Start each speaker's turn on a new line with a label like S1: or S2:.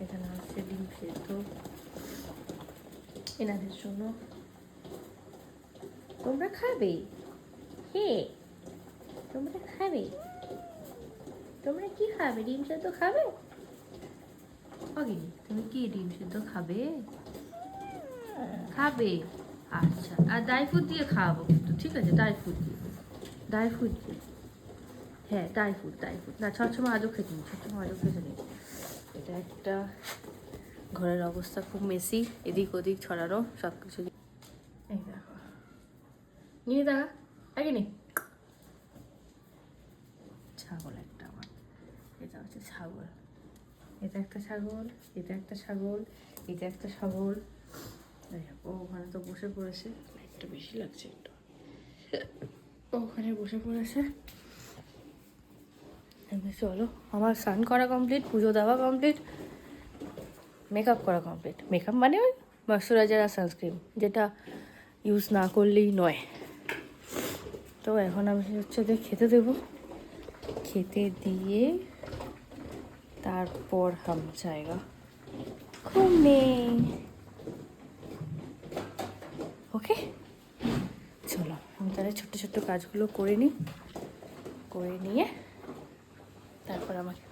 S1: এখানে আছে ডিম সেদ্ধ এনাদের জন্য। তোমরা খাবে? হে, তোমরা খাবে? তোমরা কি খাবে? ডিম সেদ্ধ খাবে? অগিনি, তুমি কি ডিম সেদ্ধ খাবে? খাবে? আচ্ছা, আর ড্রাই ফ্রুট দিয়ে খাওয়াবো কিন্তু, ঠিক আছে? ড্রাই ফ্রুট দিয়ে, ড্রাই ফ্রুট দিয়ে, হ্যাঁ ড্রাই ফ্রুট না, সবসময় আজও খেতে নিই, সবসময় আজও খেতে নিই। এটা একটা ঘরের অবস্থা খুব মেসি, এদিক ওদিক ছড়ানো সব কিছু। এই দেখো, নিয়ে দেখা আগে নি। ছাগল একটা আমার, এটা হচ্ছে ছাগল, এটা একটা ছাগল, এটা একটা ছাগল, এটা একটা ছাগল। ও ওখানে তো বসে পড়েছে, একটা বেশি লাগছে একটু, ওখানে বসে পড়েছে। চলো, আমার স্নান করা কমপ্লিট, পুজো দেওয়া কমপ্লিট, মেকআপ করা কমপ্লিট। মেকআপ মানে ওই ময়শ্চারাইজার আর সানস্ক্রিন, যেটা ইউজ না করলেই নয়। তো এখন আমি হচ্ছে খেতে দেবো, খেতে দিয়ে তারপর হাম জায়গা ঘুমনে। ওকে, চলো আমি তাহলে ছোট্ট ছোট্ট কাজগুলো করে নিই, করে নিয়ে তারপর আমাকে